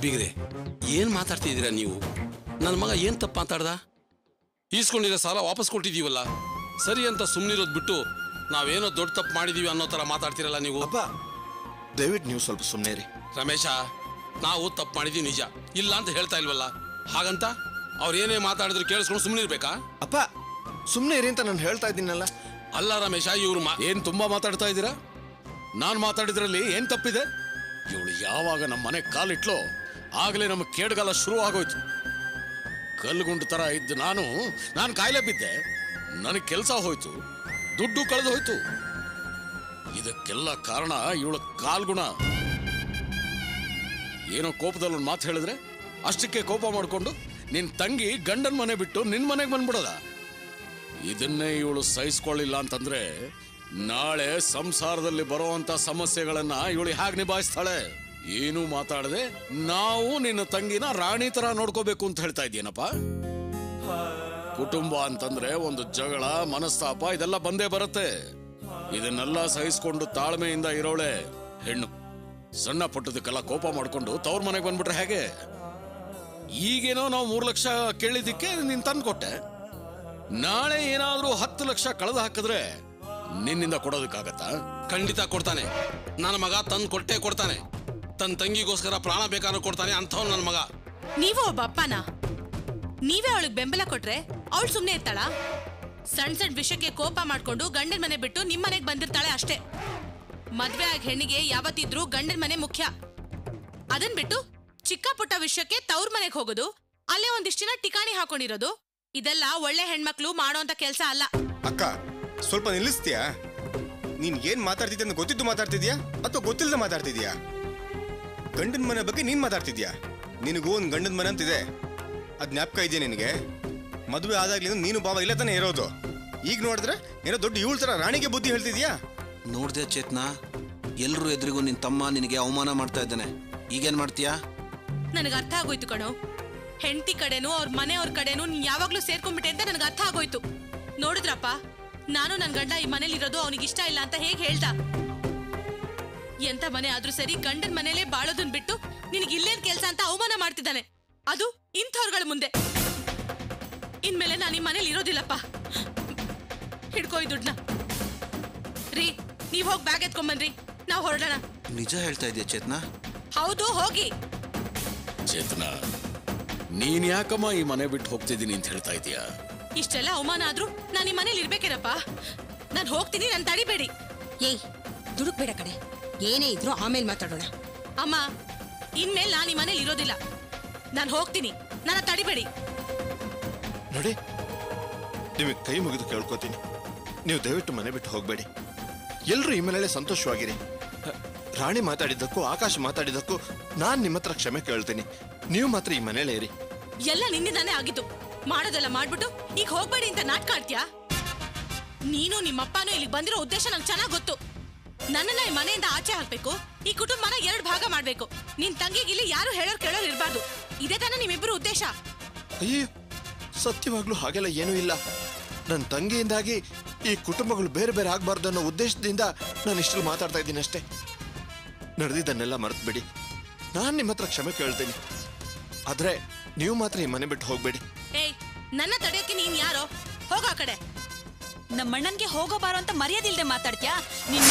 ಬೀಗ್ರೆ ಏನ್ ಮಾತಾಡ್ತಿದ್ದೀರಾ ನೀವು? ನನ್ನ ಮಗ ಏನ್ ತಪ್ಪು ಮಾತಾಡ್ದ? ಈಸ್ಕೊಂಡಿರೋ ಸಾಲ ವಾಪಸ್ ಕೊಟ್ಟಿದೀವಲ್ಲ, ಸರಿ ಅಂತ ಸುಮ್ಮನಿರೋದು ಬಿಟ್ಟು ನಾವೇನೋ ದೊಡ್ಡ ತಪ್ಪು ಮಾಡಿದೀವಿ ಅನ್ನೋ ತರ ಮಾತಾಡ್ತಿರಲ್ಲ ನೀವು. ಅಪ್ಪ ದಯವಿಟ್ಟು ನೀವು ಸ್ವಲ್ಪ ಸುಮ್ಮನೆ ರೀ. ರಮೇಶ, ನಾವು ತಪ್ಪು ಮಾಡಿದೀವಿ ನಿಜ, ಇಲ್ಲ ಅಂತ ಹೇಳ್ತಾ ಇಲ್ವಲ್ಲ, ಹಾಗಂತ ಅವ್ರು ಏನೇ ಮಾತಾಡಿದ್ರು ಕೇಳಿಸ್ಕೊಂಡು ಸುಮ್ಮನೆ ಇರ್ಬೇಕಾ? ಅಪ್ಪ ಸುಮ್ಮನೆ ಇರಿ ಅಂತ ನಾನು ಹೇಳ್ತಾ ಇದ್ದೀನಲ್ಲ. ಅಲ್ಲ ರಮೇಶ, ಇವ್ರು ಏನ್ ತುಂಬಾ ಮಾತಾಡ್ತಾ ಇದ್ದೀರಾ? ನಾನ್ ಮಾತಾಡಿದ್ರಲ್ಲಿ ಏನ್ ತಪ್ಪಿದೆ? ಇವಳು ಯಾವಾಗ ನಮ್ಮ ಮನೆ ಕಾಲಿಟ್ಲೋ ಆಗ್ಲೇ ನಮ್ಮ ಕೇಡ್ಗಾಲ ಶುರು ಆಗೋಯ್ತು. ಕಲ್ಗುಂಡು ತರ ಇದ್ದು ನಾನು ಕಾಯಿಲೆ ಬಿದ್ದೆ, ನನಗೆ ಕೆಲಸ ಹೋಯ್ತು, ದುಡ್ಡು ಕಳೆದು ಹೋಯ್ತು. ಇದಕ್ಕೆಲ್ಲ ಕಾರಣ ಇವಳ ಕಾಲ್ಗುಣ. ಏನೋ ಕೋಪದಲ್ಲಿ ಒಂದು ಮಾತು ಹೇಳಿದ್ರೆ ಅಷ್ಟಕ್ಕೆ ಕೋಪ ಮಾಡ್ಕೊಂಡು ನಿನ್ ತಂಗಿ ಗಂಡನ ಮನೆ ಬಿಟ್ಟು ನಿನ್ ಮನೆಗೆ ಬಂದ್ಬಿಡದ. ಇದನ್ನೇ ಇವಳು ಸಹಿಸ್ಕೊಳ್ಳಿಲ್ಲ ಅಂತಂದ್ರೆ ನಾಳೆ ಸಂಸಾರದಲ್ಲಿ ಬರುವಂತ ಸಮಸ್ಯೆಗಳನ್ನ ಇವಳು ಹೇಗೆ ನಿಭಾಯಿಸ್ತಾಳೆ? ಏನು ಮಾತಾಡದೆ ನಾವು ನಿನ್ನ ತಂಗಿನ ರಾಣಿ ತರ ನೋಡ್ಕೋಬೇಕು ಅಂತ ಹೇಳ್ತಾ ಇದ್ದೀನಪ್ಪ. ಕುಟುಂಬ ಅಂತಂದ್ರೆ ಒಂದು ಜಗಳ, ಮನಸ್ತಾಪ ಇದೆಲ್ಲ ಬಂದೇ ಬರುತ್ತೆ. ಇದನ್ನೆಲ್ಲ ಸಹಿಸ್ಕೊಂಡು ತಾಳ್ಮೆಯಿಂದ ಇರೋಳೆ ಹೆಣ್ಣು. ಸಣ್ಣ ಪುಟ್ಟದಕ್ಕೆಲ್ಲ ಕೋಪ ಮಾಡ್ಕೊಂಡು ತವ್ರ ಮನೆಗೆ ಬಂದ್ಬಿಟ್ರೆ ಹೇಗೆ? ಈಗೇನೋ ನಾವು 3 ಲಕ್ಷ ಕೇಳಿದ್ದಕ್ಕೆ ನೀನ್ ತಂದು ಕೊಟ್ಟೆ, ನಾಳೆ ಏನಾದ್ರೂ 10 ಲಕ್ಷ ಕಳೆದು ಹಾಕಿದ್ರೆ ನಿನ್ನಿಂದ ಕೊಡೋದಕ್ಕಾಗತ್ತಾ? ಖಂಡಿತ ಕೊಡ್ತಾನೆ. ನನ್ನ ಮಗ ತಂದು ಕೊಟ್ಟೆ ಕೊಡ್ತಾನೆ. ತನ್ನ ತಂಗಿಗೋಸ್ಕರ ಪ್ರಾಣ ಬೇಕಾದ್ರೂ ಕೊಡ್ತಾನೆ ಅಂಥವ್ ನನ್ನ ಮಗ. ನೀವು ಒಬ್ಬ ಅಪ್ಪನ, ನೀವೇ ಅವಳಿಗೆ ಬೆಂಬಲ ಕೊಟ್ರೆ ಅವಳು ಸುಮ್ಮನೆ ಇರ್ತಾಳ? ಸಣ್ಣ ಸಣ್ಣ ವಿಷಯಕ್ಕೆ ಕೋಪ ಮಾಡ್ಕೊಂಡು ಗಂಡನ ಮನೆ ಬಿಟ್ಟು ನಿಮ್ ಮನೆಗೆ ಬಂದಿರ್ತಾಳೆ ಅಷ್ಟೇ. ಮದ್ವೆ ಆಗ ಹೆಣ್ಣಿಗೆ ಯಾವತ್ತಿದ್ರೂ ಗಂಡನ ಮನೆ ಮುಖ್ಯ. ಅದನ್ ಬಿಟ್ಟು ಚಿಕ್ಕ ಪುಟ್ಟ ವಿಷಯಕ್ಕೆ ತವ್ರ ಮನೆಗೆ ಹೋಗೋದು, ಅಲ್ಲೇ ಒಂದಿಷ್ಟಿನ ಟಿಕಾಣಿ ಹಾಕೊಂಡಿರೋದು, ಇದೆಲ್ಲ ಒಳ್ಳೆ ಹೆಣ್ಮಕ್ಳು ಮಾಡೋಂತ ಕೆಲ್ಸ ಅಲ್ಲ. ಅಕ್ಕ ಸ್ವಲ್ಪ ನಿಲ್ಲಿಸ್ತೀಯಾ? ನೀನ್ ಏನ್ ಮಾತಾಡ್ತಿದ್ಯ ಅಂತ ಗೊತ್ತಿದ್ದು ಮಾತಾಡ್ತಿದ್ಯಾ ಅಥವಾ ಗೊತ್ತಿಲ್ಲದೆ ಮಾತಾಡ್ತಿದ್ಯಾ? ಗಂಡನ ಮನೆ ಬಗ್ಗೆ ನೀನ್ ಮಾತಾಡ್ತಿದ್ಯಾ? ನಿನಗೂ ಒಂದು ಗಂಡನ ಮನೆ ಅಂತಿದೆ, ಅದ್ ಜ್ಞಾಪಕ ಇದೆಯಾ ನಿನಗೆ? ಮದುವೆ ಆದಾಗ್ಲಿಂದ ನೀನು ಬಾವ ಇಲ್ಲ ತಾನೇ ಇರೋದು. ಈಗ ನೋಡಿದ್ರೆ ಏನೋ ದೊಡ್ಡ ಇವಳ ತರ ರಾಣಿಗೆ ಬುದ್ಧಿ ಹೇಳ್ತಿದ್ಯಾ? ನೋಡ್ದೆ ಚೇತನ, ಎಲ್ರೂ ಎದುರಿಗೂ ನಿನ್ ತಮ್ಮ ನಿನಗೆ ಅವಮಾನ ಮಾಡ್ತಾ ಇದ್ದಾನೆ, ಈಗೇನ್ ಮಾಡ್ತೀಯಾ? ನನಗೆ ಅರ್ಥ ಆಗೋಯ್ತು ಕಣೋ. ಹೆಂಡತಿ ಕಡೆನೂ ಅವ್ರ ಮನೆಯವ್ರ ಕಡೆನೂ ನೀನ್ ಯಾವಾಗ್ಲೂ ಸೇರ್ಕೊಂಡ್ಬಿಟ್ಟೆ ಅಂತ ನನಗೆ ಅರ್ಥ ಆಗೋಯ್ತು. ನೋಡಿದ್ರಪ್ಪ, ನಾನು ನನ್ ಗಂಡ ಈ ಮನೇಲಿ ಇರೋದು ಅವನಿಗೆ ಇಷ್ಟ ಇಲ್ಲ ಅಂತ ಹೇಗೆ ಹೇಳ್ದ? ಎಂತ ಮನೆ ಆದ್ರೂ ಸರಿ ಗಂಡನ ಮನೇಲೆ ಬಾಳೋದನ್ ಬಿಟ್ಟು ನಿನಗೆ ಇಲ್ಲೇನ್ ಕೆಲ್ಸ ಅಂತ ಅವಮಾನ ಮಾಡ್ತಿದ್ದಾನೆ, ಅದು ಇಂಥವ್ರಗಳ ಮುಂದೆ. ಇನ್ಮೇಲೆ ನಾನು ಈ ಮನೇಲಿ ಇರೋದಿಲ್ಲಪ್ಪ. ಹಿಡ್ಕೋ ಈ ದುಡ್ಡನ್ನ. ರೀ, ನೀವ್ ಹೋಗಿ ಬ್ಯಾಗ್ ಎತ್ಕೊಂಬನ್ರಿ, ನಾವ್ ಹೊರಡೋಣ. ನಿಜ ಹೇಳ್ತಾ ಇದೆಯಾ ಚೇತನ? ಹೌದು, ಹೋಗಿ. ಚೇತನ, ನೀನ್ ಯಾಕಮ್ಮ ಈ ಮನೆ ಬಿಟ್ಟು ಹೋಗ್ತಿದ್ದೀನಿ ಅಂತ ಹೇಳ್ತಾ ಇದೀಯಾ? ಇಷ್ಟೆಲ್ಲ ಅವಮಾನ ಆದ್ರೂ ನಾನು ಈ ಮನೇಲಿ ಇರ್ಬೇಕೇನಪ್ಪ? ನಾನು ಹೋಗ್ತೀನಿ, ನನ್ ತಡಿಬೇಡಿ. ಏಯ್, ದುಡುಕ್ಬೇಡ ಕಡೆ, ಏನೇ ಇದ್ರು ಆಮೇಲೆ ಮಾತಾಡೋಣ. ಅಮ್ಮ, ಇನ್ಮೇಲೆ ನಾನು ಈ ಮನೇಲಿ ಇರೋದಿಲ್ಲ, ನಾನು ಹೋಗ್ತೀನಿ, ನನ್ನ ತಡಿಬೇಡಿ. ನೋಡಿ, ನಿಮಗೆ ಕೈ ಮುಗಿದು ಕೇಳ್ಕೊತೀನಿ, ನೀವು ದಯವಿಟ್ಟು ಮನೆ ಬಿಟ್ಟು ಹೋಗಬೇಡಿ. ಎಲ್ಲರೂ ಈ ಮನೆಯಲ್ಲೇ ಸಂತೋಷವಾಗಿರಿ. ರಾಣಿ ಮಾತಾಡಿದ್ದಕ್ಕೂ ಆಕಾಶ ಮಾತಾಡಿದ್ದಕ್ಕೂ ನಾನು ನಿಮ್ಮ ಹತ್ರ ಕ್ಷಮೆ ಕೇಳ್ತೀನಿ. ನೀವು ಮಾತ್ರ ಈ ಮನೇಲೇ ಇರಿ. ಎಲ್ಲ ನಿನ್ನಿಂದಾನೇ ಆಗಿತ್ತು. ಮಾಡೋದೆಲ್ಲ ಮಾಡ್ಬಿಟ್ಟು ಈಗ ಹೋಗ್ಬೇಡಿ ಅಂತ ನಾಟಕ ಆಡ್ತೀಯಾ? ನೀನು ನಿಮ್ಮಪ್ಪನೂ ಇಲ್ಲಿಗೆ ಬಂದಿರೋ ಉದ್ದೇಶ ನಂಗೆ ಚೆನ್ನಾಗಿ ಗೊತ್ತು. ನನ್ನನ್ನ ಈ ಮನೆಯಿಂದ ಆಚೆ ಹಾಕ್ಬೇಕು, ಈ ಕುಟುಂಬನ 2 ಭಾಗ ಮಾಡ್ಬೇಕು. ನಿನ್ ತಂಗಿಗಿಲ್ಲಿ ಯಾರು ಕೇಳೋರು ಇರಬಾರ್ದು. ಇದೇ ತಾನೇ ನಿಮ್ಮಿಬ್ಬರು ಉದ್ದೇಶ? ಅಯ್ಯೋ, ಸತ್ಯವಾಗ್ಲೂ ಹಾಗೆಲ್ಲ ಏನೂ ಇಲ್ಲ. ನನ್ನ ತಂಗಿಯಿಂದಾಗಿ ಈ ಕುಟುಂಬಗಳು ಬೇರೆ ಬೇರೆ ಆಗ್ಬಾರ್ದು ಅನ್ನೋ ಉದ್ದೇಶದಿಂದ ನಾನು ಇಷ್ಟಲ್ಲಿ ಮಾತಾಡ್ತಾ ಇದ್ದೀನಿ ಅಷ್ಟೇ. ನಡೆದಿದ್ದನ್ನೆಲ್ಲ ಮರೆತು ಬಿಡಿ. ನಾನು ನಿಮ್ಮ ಹತ್ರ ಕ್ಷಮೆ ಕೇಳ್ತೀನಿ, ಆದ್ರೆ ನೀವು ಮಾತ್ರ ಈ ಮನೆ ಬಿಟ್ಟು ಹೋಗ್ಬೇಡಿ. ಏಯ್, ನನ್ನ ತಡೆಯೋಕೆ ನೀನ್ ಯಾರೋ? ಹೋಗ ಆ ಕಡೆ. ನಮ್ಮಣ್ಣನ್ಗೆ ಹೋಗೋ ಬಾರೋ ಅಂತ ಮರ್ಯಾದಿಲ್ದೆ ಮಾತಾಡ್ತ್ಯಾ ನಿನ್ನ?